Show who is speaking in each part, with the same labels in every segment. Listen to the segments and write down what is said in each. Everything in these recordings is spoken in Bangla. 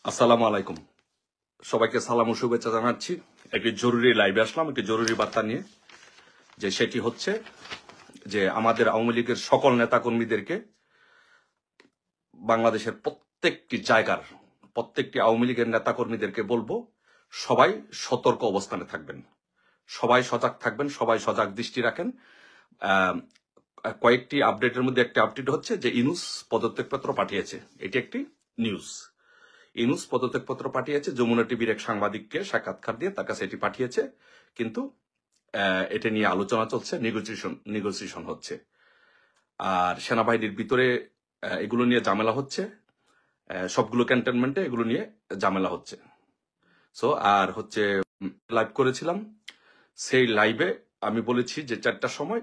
Speaker 1: আসসালামু আলাইকুম। সবাইকে সালাম ও শুভেচ্ছা জানাচ্ছি। একটি জরুরি লাইভে আসলাম, একটি জরুরি বার্তা নিয়ে। সেটি হচ্ছে যে আমাদের আওয়ামী লীগের সকল নেতাকর্মীদেরকে বাংলাদেশের প্রত্যেকটি জায়গার প্রত্যেকটি আওয়ামী লীগের নেতাকর্মীদেরকে বলবো, সবাই সতর্ক অবস্থানে থাকবেন, সবাই সজাগ থাকবেন, সবাই সজাগ দৃষ্টি রাখেন। কয়েকটি আপডেটের মধ্যে একটি আপডেট হচ্ছে যে ইউনূস পদত্যাগপত্র পাঠিয়েছে। এটি একটি নিউজ। ইউনূস পদত্যাগপত্র পাঠিয়েছে, যমুনা টিভির এক সাংবাদিককে সাক্ষাৎকার দিয়ে তার কাছে এটি পাঠিয়েছে। কিন্তু এটা নিয়ে আলোচনা চলছে, নেগোসিয়েশন হচ্ছে। আর সেনাবাহিনীর ভিতরে এগুলো নিয়ে ঝামেলা হচ্ছে, সবগুলো ক্যান্টনমেন্টে এগুলো নিয়ে ঝামেলা হচ্ছে। সো আর হচ্ছে লাইভ করেছিলাম, সেই লাইভে আমি বলেছি যে 4টার সময়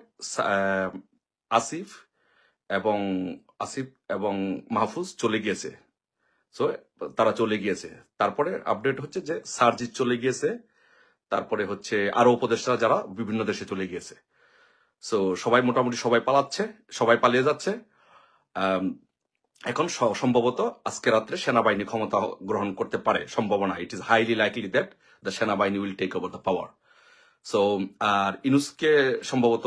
Speaker 1: আসিফ এবং মাহফুজ চলে গিয়েছে। সো তারা চলে গিয়েছে। তারপরে আপডেট হচ্ছে যে সার্জিৎ চলে গিয়েছে, তারপরে হচ্ছে আরো উপদেষ্টা যারা বিভিন্ন দেশে চলে গিয়েছে। সো সবাই মোটামুটি সবাই পালাচ্ছে, সবাই পালিয়ে যাচ্ছে। এখন সম্ভবত আজকে রাত্রে সেনাবাহিনী ক্ষমতা গ্রহণ করতে পারে, সম্ভাবনা। It is highly likely that the সেনাবাহিনী will take over the power. So আর ইউনূসকে সম্ভবত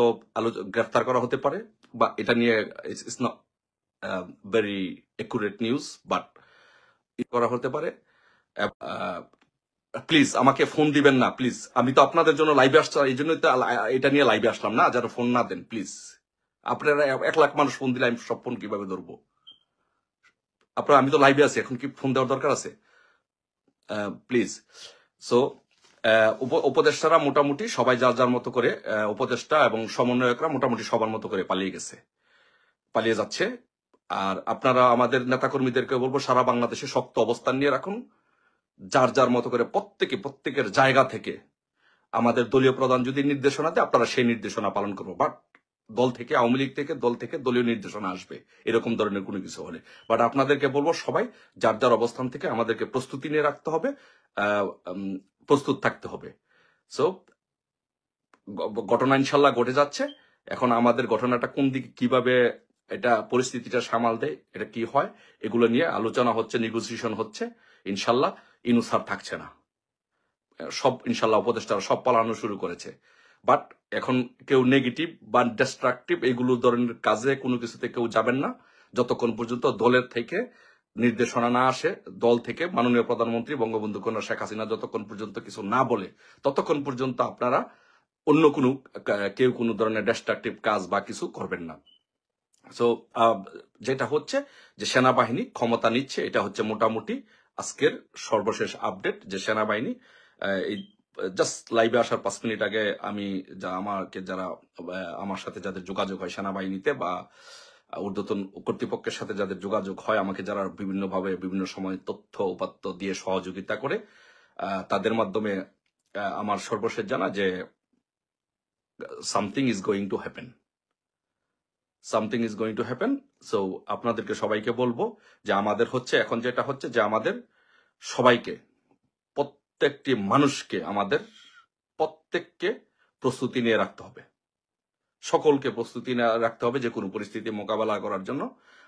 Speaker 1: গ্রেফতার করা হতে পারে, বা এটা নিয়ে it's not very accurate news, but করা হতে পারে। প্লিজ আমাকে ফোন দিবেন না, প্লিজ। আমি তো আপনাদের জন্য লাইভে আসছি, এই জন্যই তো এটা নিয়ে লাইভে আসলাম না, যারা ফোন না দেন প্লিজ। আপনারা 1 লাখ মানুষ ফোন দিলে আমি সব ফোন কিভাবে ধরবো? আপনারা, আমি তো লাইভে আছি, এখন কি ফোন দেওয়ার দরকার আছে? প্লিজ। সো উপদেষ্টারা মোটামুটি সবাই যার যার মতো করে, উপদেষ্টা এবং সমন্বয়করা মোটামুটি সবার মতো করে পালিয়ে যাচ্ছে। আর আপনারা আমাদের নেতাকর্মীদেরকে বলবো, সারা বাংলাদেশে শক্ত অবস্থান নিয়ে রাখুন, যার যার মতো করে প্রত্যেকের জায়গা থেকে। আমাদের দলীয় প্রধান যদি নির্দেশনা দেয়, আপনারা সেই নির্দেশনা পালন করবো। বাট দল থেকে, আওয়ামী লীগ থেকে, দল থেকে দলীয় নির্দেশনা আসবে এরকম ধরনের কোনো কিছু হলে। বাট আপনাদেরকে বলবো, সবাই যার যার অবস্থান থেকে আমাদেরকে প্রস্তুতি নিয়ে রাখতে হবে, প্রস্তুত থাকতে হবে। সো ঘটনা ইনশাল্লাহ ঘটে যাচ্ছে। এখন আমাদের ঘটনাটা কোন দিকে, কিভাবে এটা পরিস্থিতিটা সামাল দেয়, এটা কি হয়, এগুলো নিয়ে আলোচনা হচ্ছে, নেগোসিয়েশন হচ্ছে। ইনশাল্লাহ ইউনূস আর থাকছে না, সব ইনশাল্লাহ উপদেষ্টারা সব পালানো শুরু করেছে। বাট এখন কেউ নেগেটিভ বা ডিস্ট্রাকটিভ এগুলো ধরনের কাজে কোনো কিছুতে কেউ যাবেন না, যতক্ষণ পর্যন্ত দলের থেকে নির্দেশনা না আসে। দল থেকে মাননীয় প্রধানমন্ত্রী বঙ্গবন্ধু কন্যা শেখ হাসিনা যতক্ষণ পর্যন্ত কিছু না বলে, ততক্ষণ পর্যন্ত আপনারা অন্য কেউ কোনো ধরনের ডিস্ট্রাকটিভ কাজ বা কিছু করবেন না। সো যেটা হচ্ছে যে সেনাবাহিনী ক্ষমতা নিচ্ছে, এটা হচ্ছে মোটামুটি আজকের সর্বশেষ আপডেট। যে সেনাবাহিনী এই জাস্ট লাইভে আসার 5 মিনিট আগে আমি যারা আমার সাথে যাদের যোগাযোগ হয় সেনাবাহিনীতে বা ঊর্ধ্বতন কর্তৃপক্ষের সাথে যাদের যোগাযোগ হয়, আমাকে যারা বিভিন্নভাবে বিভিন্ন সময় তথ্য উপাত্ত দিয়ে সহযোগিতা করে, তাদের মাধ্যমে আমার সর্বশেষ জানা যে something is going to happen. So আপনাদেরকে সবাইকে বলবো যে আমাদের হচ্ছে এখন যেটা হচ্ছে যে আমাদের সবাইকে, প্রত্যেকটি মানুষকে, আমাদের প্রত্যেককে প্রস্তুতি নিয়ে রাখতে হবে, সকলকে প্রস্তুতি নিয়ে রাখতে হবে যে কোনো পরিস্থিতি মোকাবেলা করার জন্য।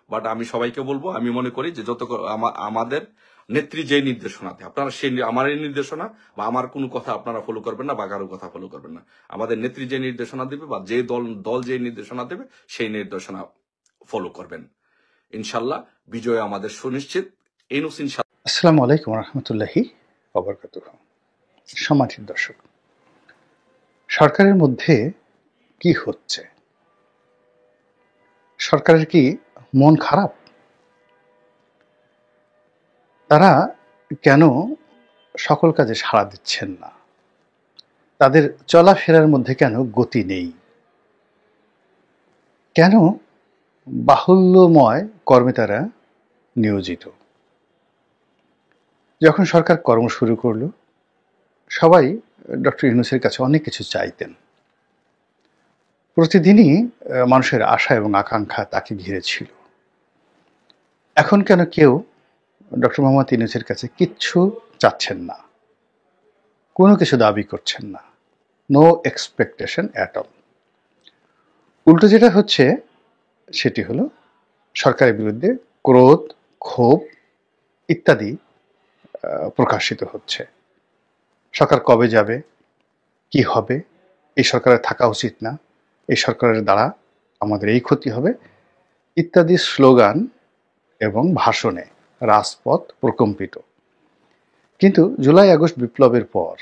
Speaker 1: বাট আমি সবাইকে বলবো, আমি মনে করি যে আমাদের নেত্রী যে নির্দেশনা দেয়, আপনারা সেই আমার এই নির্দেশনা বা আমার কোনো কথা আপনারা ফলো করবেন না, বা কারোর কথা ফলো করবেন না। আমাদের নেত্রী যে নির্দেশনা দেবে বা যে দল যে নির্দেশনা দেবে, সেই নির্দেশনা ফলো করবেন। ইনশাল্লাহ বিজয় আমাদের সুনিশ্চিত।
Speaker 2: আসসালামু আলাইকুম রহমতুল্লাহি ওয়া বারাকাতুহু। সম্মানিত দর্শক, সরকারের মধ্যে কি হচ্ছে? সরকারের কি মন খারাপ? তারা কেন সকল কাজে সাড়া দিচ্ছেন না? তাদের চলাফেরার মধ্যে কেন গতি নেই? কেন বাহুল্যময় কর্মে তারা নিয়োজিত? যখন সরকার কর্ম শুরু করলো, সবাই ডক্টর ইউনূসের কাছে অনেক কিছু চাইতেন। প্রতিদিনই মানুষের আশা এবং আকাঙ্ক্ষা তাকে ঘিরে ছিল। এখন কেন কেউ ডক্টর মোহাম্মদ ইউনূসের কাছে কিচ্ছু চাচ্ছেন না, কোনো কিছু দাবি করছেন না? No expectation at all. উল্টো যেটা হচ্ছে সেটি হলো সরকারের বিরুদ্ধে ক্রোধ, ক্ষোভ ইত্যাদি প্রকাশিত হচ্ছে। সরকার কবে যাবে, কি হবে, এই সরকারের থাকা উচিত না, এই সরকারের দ্বারা আমাদের এই ক্ষতি হবে ইত্যাদি স্লোগান এবং ভাষণে রাজপথ প্রকম্পিত। কিন্তু জুলাই আগস্ট বিপ্লবের পর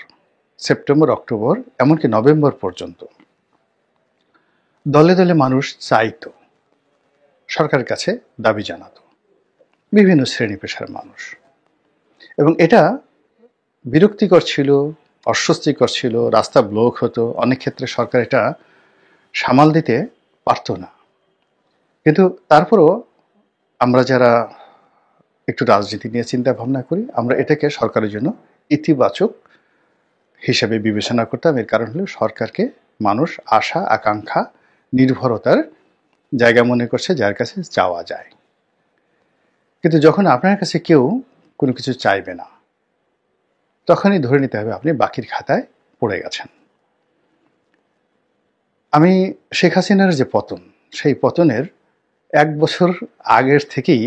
Speaker 2: সেপ্টেম্বর, অক্টোবর, এমনকি নভেম্বর পর্যন্ত দলে দলে মানুষ চাইতো, সরকারের কাছে দাবি জানাতো, বিভিন্ন শ্রেণী পেশার মানুষ। এবং এটা বিরক্তিকর ছিল, অস্বস্তিকর ছিল, রাস্তা ব্লক হতো, অনেক ক্ষেত্রে সরকার এটা সামাল দিতে পারতো না। কিন্তু তারপরও আমরা যারা একটু রাজনীতি নিয়ে চিন্তা ভাবনা করি, আমরা এটাকে সরকারের জন্য ইতিবাচক হিসেবে বিবেচনা করতাম। এর কারণ হলো সরকারকে মানুষ আশা, আকাঙ্ক্ষা, নির্ভরতার জায়গা মনে করছে, যার কাছে যাওয়া যায়। কিন্তু যখন আপনার কাছে কেউ কোনো কিছু চাইবে না, তখনই ধরে নিতে হবে আপনি বাকির খাতায় পড়ে গেছেন। আমি শেখ হাসিনার যে পতন, সেই পতনের 1 বছর আগের থেকেই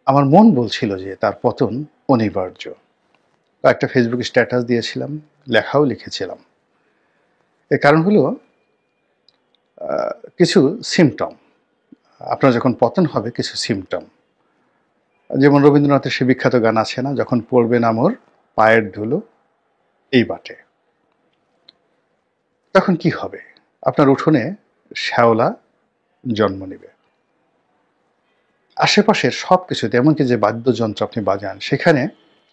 Speaker 2: আমার মন বলছিল যে তার পতন অনিবার্য। একটা ফেসবুক স্ট্যাটাস দিয়েছিলাম, লেখাও লিখেছিলাম। এর কারণ হলো কিছু সিমটম, আপনার যখন পতন হবে কিছু সিমটম, যেমন রবীন্দ্রনাথের সে বিখ্যাত গান আছে না, যখন পড়বে না মোর পায়ের ধুলো এই বাটে, তখন কি হবে? আপনার উঠোনে শ্যাওলা জন্ম নেবে, আশেপাশের সব কিছুতে, এমনকি যে বাদ্যযন্ত্র আপনি বাজান সেখানে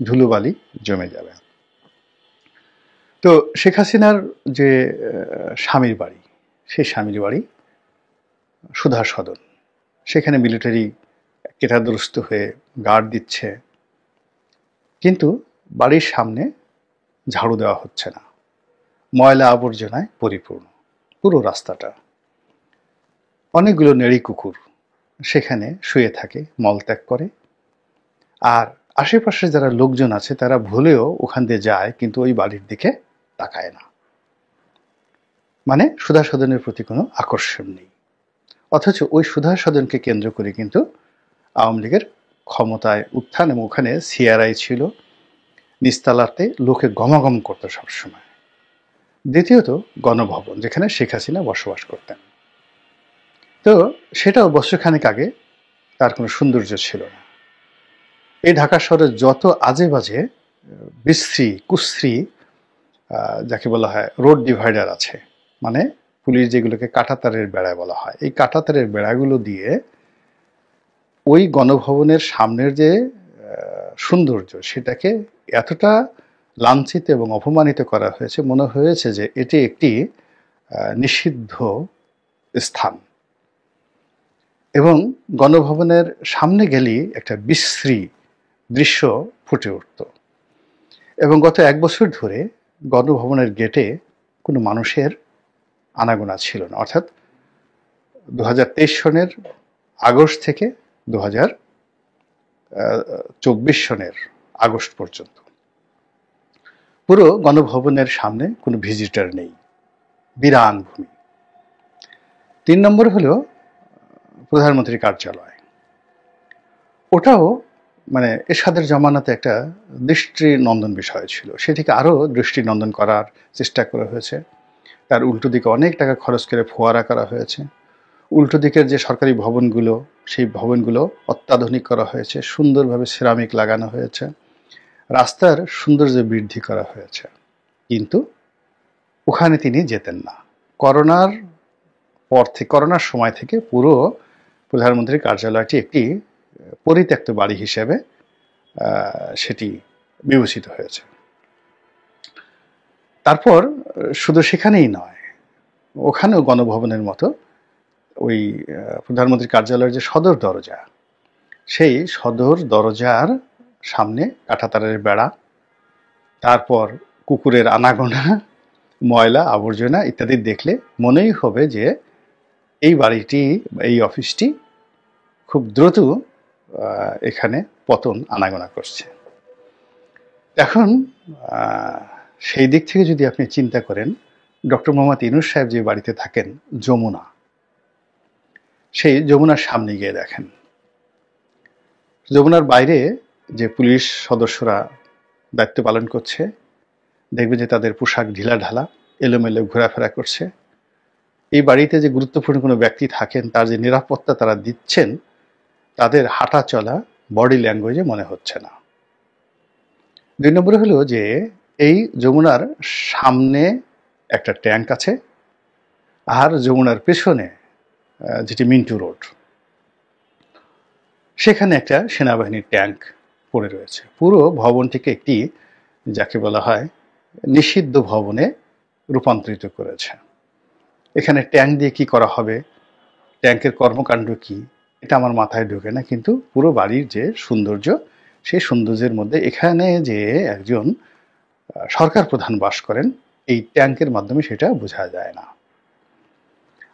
Speaker 2: ধুলোবালি জমে যাবে। তো শেখ হাসিনার যে স্বামীর বাড়ি, সেই স্বামীর বাড়ি সুধার সদন, সেখানে মিলিটারি কেটাদুরস্ত হয়ে গার্ড দিচ্ছে, কিন্তু বাড়ির সামনে ঝাড়ু দেওয়া হচ্ছে না, ময়লা আবর্জনায় পরিপূর্ণ পুরো রাস্তাটা। অনেকগুলো নেড়ি কুকুর সেখানে শুয়ে থাকে, মলত্যাগ করে। আর আশেপাশে যারা লোকজন আছে তারা ভুলেও ওখান দিয়ে যায়, কিন্তু ওই বাড়ির দিকে তাকায় না। মানে সুধা সদনের প্রতি কোনো আকর্ষণ নেই। অথচ ওই সুধা সদনকে কেন্দ্র করে কিন্তু আওয়ামী লীগের ক্ষমতায় উত্থান, এবং ওখানে সিআরআই ছিল, নিস্তালাতে লোকে গমাগম করতো সবসময়। দ্বিতীয়ত গণভবন, যেখানে শেখ হাসিনা বসবাস করতেন। তো সেটাও বছরখানেক আগে তার কোনো সৌন্দর্য ছিল না। এই ঢাকা শহরে যত আজে বাজে বিশ্রী কুশ্রী, যাকে বলা হয় রোড ডিভাইডার আছে, মানে পুলিশ যেগুলোকে কাঁটাতারের বেড়া বলা হয়, এই কাঁটাতারের বেড়াগুলো দিয়ে ওই গণভবনের সামনের যে সৌন্দর্য, সেটাকে এতটা লাঞ্ছিত এবং অপমানিত করা হয়েছে, মনে হয়েছে যে এটি একটি নিষিদ্ধ স্থান। এবং গণভবনের সামনে গেলেই একটা বিশ্রী দৃশ্য ফুটে উঠত। এবং গত 1 বছর ধরে গণভবনের গেটে কোনো মানুষের আনাগোনা ছিল না, অর্থাৎ 2023 সনের আগস্ট থেকে 2024 সনের আগস্ট পর্যন্ত পুরো গণভবনের সামনে কোনো ভিজিটর নেই, বিরান ভূমি। 3 নম্বর হলো প্রধানমন্ত্রীর কার্যালয়। ওটাও মানে এরশাদের জমানাতে একটা দৃষ্টিনন্দন বিষয় ছিল, সেটিকে আরও দৃষ্টিনন্দন করার চেষ্টা করা হয়েছে। তার উল্টো দিকে অনেক টাকা খরচ করে ফোয়ারা করা হয়েছে। উল্টো দিকের যে সরকারি ভবনগুলো, সেই ভবনগুলো অত্যাধুনিক করা হয়েছে, সুন্দরভাবে সিরামিক লাগানো হয়েছে, রাস্তার সৌন্দর্য বৃদ্ধি করা হয়েছে। কিন্তু ওখানে তিনি যেতেন না। করোনার সময় থেকে পুরো প্রধানমন্ত্রীর কার্যালয়টি একটি পরিত্যক্ত বাড়ি হিসেবে সেটি বিবেচিত হয়েছে। তারপর শুধু সেখানেই নয়, ওখানেও গণভবনের মতো ওই প্রধানমন্ত্রীর কার্যালয়ের যে সদর দরজা, সেই সদর দরজার সামনে কাঁটাতারের বেড়া, তারপর কুকুরের আনাগোনা, ময়লা আবর্জনা ইত্যাদি দেখলে মনেই হবে যে এই বাড়িটি, এই অফিসটি খুব দ্রুত এখানে পতন আনাগোনা করছে। এখন সেই দিক থেকে যদি আপনি চিন্তা করেন, ডক্টর মোহাম্মদ ইউনূস সাহেব যে বাড়িতে থাকেন, যমুনা, সেই যমুনার সামনে গিয়ে দেখেন, যমুনার বাইরে যে পুলিশ সদস্যরা দায়িত্ব পালন করছে, দেখবেন যে তাদের পোশাক ঢিলাঢালা, এলোমেলো ঘোরাফেরা করছে। এই বাড়িতে যে গুরুত্বপূর্ণ কোনো ব্যক্তি থাকেন তার যে নিরাপত্তা তারা দিচ্ছেন, তাদের হাঁটা চলা বডি ল্যাঙ্গুয়েজে মনে হচ্ছে না। ২ নম্বরে হলো যে এই যমুনার সামনে একটা ট্যাঙ্ক আছে, আর যমুনার পেছনে যেটি মিন্টু রোড, সেখানে একটা সেনাবাহিনীর ট্যাঙ্ক পড়ে রয়েছে। পুরো ভবনটিকে একটি, যাকে বলা হয়, নিষিদ্ধ ভবনে রূপান্তরিত করেছে। এখানে ট্যাঙ্ক দিয়ে কি করা হবে, ট্যাঙ্কের কর্মকাণ্ড কি, এটা আমার মাথায় ঢোকে না। কিন্তু পুরো বাড়ির যে সৌন্দর্য, সেই সৌন্দর্যের মধ্যে এখানে যে একজন সরকার প্রধান বাস করেন, এই ট্যাঙ্কের মাধ্যমে সেটা বোঝা যায় না।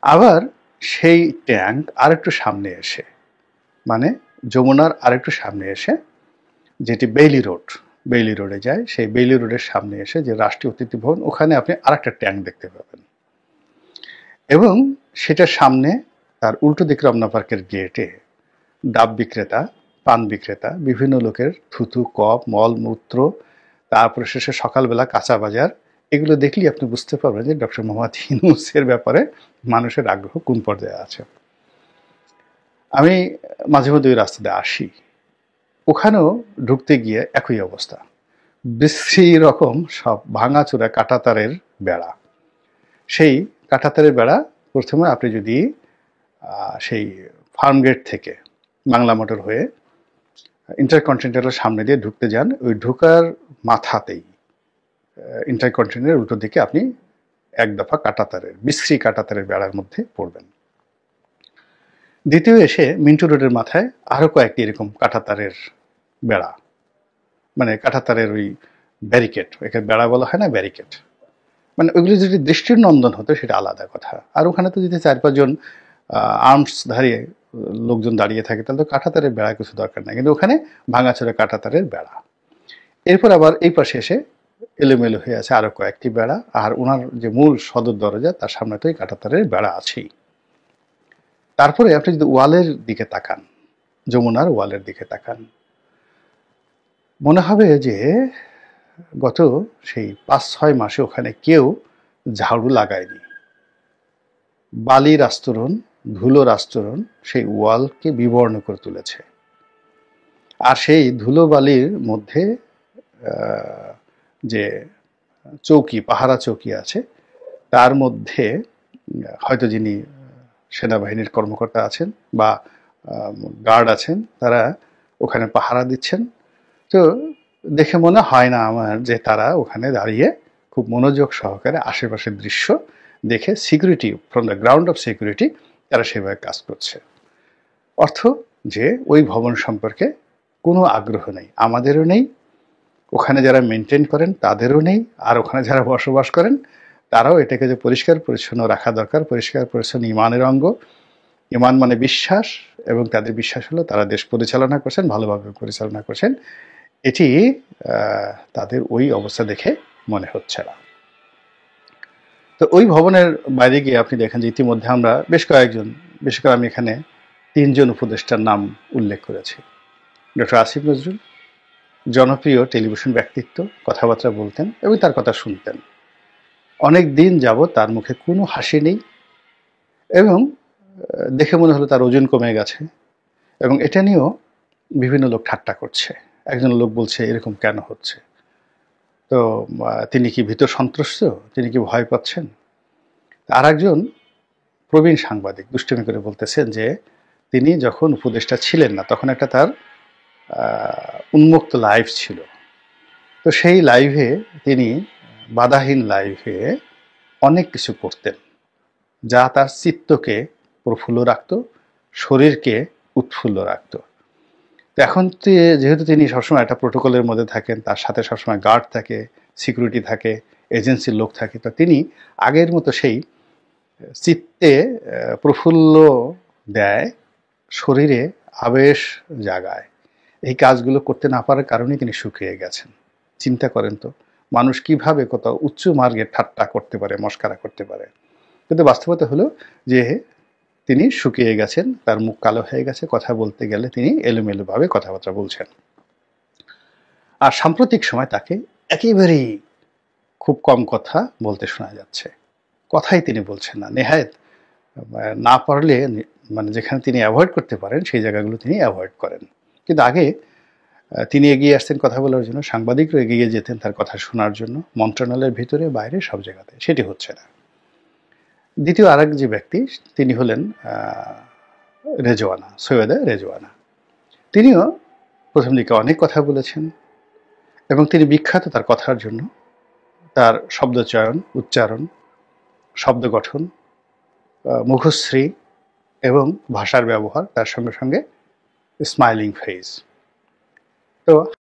Speaker 2: আবার সেই ট্যাঙ্ক আরেকটু সামনে এসে, মানে যমুনার আরেকটু সামনে এসে, যেটি বেইলি রোডে যায়, সেই বেইলি রোডের সামনে এসে যে রাষ্ট্রীয় অতিথি ভবন, ওখানে আপনি আরেকটা ট্যাঙ্ক দেখতে পাবেন। এবং সেটার সামনে তার উল্টো দিকে রমনা পার্কের গেটে ডাব বিক্রেতা, পান বিক্রেতা, বিভিন্ন লোকের থুতু, কপ, মল মূত্র, তারপরে শেষে সকালবেলা কাঁচা বাজার, এগুলো দেখলেই আপনি বুঝতে পারবেন যে ডক্টর মোহাম্মদ ইউনূসের ব্যাপারে মানুষের আগ্রহ কোন পর্যায়ে আছে। আমি মাঝে মধ্যে ওই রাস্তা দিয়ে আসি, ওখানেও ঢুকতে গিয়ে একই অবস্থা, বিশ্রী রকম সব ভাঙাচোরা কাঁটাতারের বেড়া। সেই কাঁটাতারের বেড়া প্রথমে আপনি যদি সেই ফার্ম গেট থেকে বাংলা মোটর হয়ে ইন্টারকন্টিনেন্টালের সামনে দিয়ে ঢুকতে যান, ওই ঢোকার মাথাতেই ইন্টারকন্টিনেন্টালের উল্টো দিকে আপনি এক দফা কাঁটাতারের, বিশ্রী কাঁটাতারের বেড়ার মধ্যে পড়বেন। দ্বিতীয় এসে মিন্টু রোডের মাথায় আরো কয়েকটি এরকম কাঁটাতারের বেড়া, মানে কাঁটাতারের ওই ব্যারিকেড, এখানে বেড়া বলা হয় না, ব্যারিকেড। মানে ওইগুলো যদি দৃষ্টির নন্দন হতো সেটা আলাদা কথা। আর ওখানে তো যদি ৪-৫ জন আর্মস ধারিয়ে লোকজন দাঁড়িয়ে থাকে, তাহলে তো কাঁটাতারের বেড়া কিছু দরকার নাই। কিন্তু ওখানে ভাঙাচোরা কাঁটাতারের বেড়া। এরপর আবার এই পাশে এসে এলোমেলো হয়ে আছে আরো কয়েকটি বেড়া, আর ওনার যে মূল সদর দরজা তার সামনে তো এই কাঁটাতারের বেড়া আছেই। তারপরে আপনি যদি ওয়ালের দিকে তাকান, যমুনার ওয়ালের দিকে তাকান, মনে হবে যে গত সেই ৫-৬ মাসে ওখানে কেউ ঝাড়ু লাগায়নি। বালির আস্তরণ, ধুলোর আস্তরণ সেই ওয়ালকে বিবর্ণ করে তুলেছে। আর সেই ধুলো বালির মধ্যে যে চৌকি, পাহারা চৌকি আছে, তার মধ্যে হয়তো যিনি সেনাবাহিনীর কর্মকর্তা আছেন বা গার্ড আছেন, তারা ওখানে পাহারা দিচ্ছেন। তো দেখে মনে হয় না আমার যে তারা ওখানে দাঁড়িয়ে খুব মনোযোগ সহকারে আশেপাশের দৃশ্য দেখে security, from the ground of security, তারা সেভাবে কাজ করছে। অর্থ যে ওই ভবন সম্পর্কে কোনো আগ্রহ নেই, আমাদেরও নেই, ওখানে যারা মেনটেন করেন তাদেরও নেই, আর ওখানে যারা বসবাস করেন তারাও এটাকে যে পরিষ্কার পরিচ্ছন্ন রাখা দরকার। পরিষ্কার পরিচ্ছন্ন ইমানের অঙ্গ। ইমান মানে বিশ্বাস, এবং তাদের বিশ্বাস হলো তারা দেশ পরিচালনা করছেন, ভালোভাবে পরিচালনা করছেন। এটি তাদের ওই অবস্থা দেখে মনে হচ্ছে না। তো ওই ভবনের বাইরে গিয়ে আপনি দেখেন যে ইতিমধ্যে আমরা বেশ করে আমি এখানে ৩ জন উপদেষ্টার নাম উল্লেখ করেছি। ডক্টর আসিফ নজরুল, জনপ্রিয় টেলিভিশন ব্যক্তিত্ব, কথাবার্তা বলতেন এবং তার কথা শুনতেন। অনেক দিন যাবৎ তার মুখে কোনো হাসি নেই, এবং দেখে মনে হলো তার ওজন কমে গেছে, এবং এটা নিয়েও বিভিন্ন লোক ঠাট্টা করছে। একজন লোক বলছে এরকম কেন হচ্ছে, তো তিনি কি ভীত সন্ত্রস্ত, তিনি কি ভয় পাচ্ছেন? আর একজন প্রবীণ সাংবাদিক দুষ্টুমি করে বলতেছেন যে তিনি যখন উপদেষ্টা ছিলেন না তখন একটা তার উন্মুক্ত লাইভ ছিল, তো সেই লাইভে তিনি, বাধাহীন লাইভে অনেক কিছু করতেন যা তার চিত্তকে প্রফুল্ল রাখত, শরীরকে উৎফুল্ল রাখত। তো এখন যেহেতু তিনি সবসময় একটা প্রোটোকলের মধ্যে থাকেন, তার সাথে সবসময় গার্ড থাকে, সিকিউরিটি থাকে, এজেন্সির লোক থাকে, তো তিনি আগের মতো সেই চিত্তে প্রফুল্ল দেয়, শরীরে আবেশ জাগায়, এই কাজগুলো করতে না পারার কারণেই তিনি শুকিয়ে গেছেন। চিন্তা করেন তো, মানুষ কিভাবে কত উচ্চ মার্গে ঠাট্টা করতে পারে, মস্কারা করতে পারে। কিন্তু বাস্তবতা হলো যে তিনি শুকিয়ে গেছেন, তার মুখ কালো হয়ে গেছে, কথা বলতে গেলে তিনি এলোমেলোভাবে কথাবার্তা বলছেন। আর সাম্প্রতিক সময় তাকে একেবারেই খুব কম কথা বলতে শোনা যাচ্ছে, কথাই তিনি বলছেন না। নেহায়েত না পারলে মানে যেখানে তিনি অ্যাভয়েড করতে পারেন সেই জায়গাগুলো তিনি অ্যাভয়েড করেন। কিন্তু আগে তিনি এগিয়ে আসতেন কথা বলার জন্য, সাংবাদিকরা এগিয়ে যেতেন তার কথা শোনার জন্য, মন্ত্রণালয়ের ভিতরে বাইরে সব জায়গাতে। সেটি হচ্ছে না। দ্বিতীয় আরেক যে ব্যক্তি তিনি হলেন রেজওয়ানা, সৈয়দা রেজওয়ানা। তিনিও প্রথম দিকে অনেক কথা বলেছেন এবং তিনি বিখ্যাত তার কথার জন্য, তার শব্দচয়ন, উচ্চারণ, শব্দ গঠন, মুখশ্রী এবং ভাষার ব্যবহার, তার সঙ্গে সঙ্গে স্মাইলিং ফেস। তো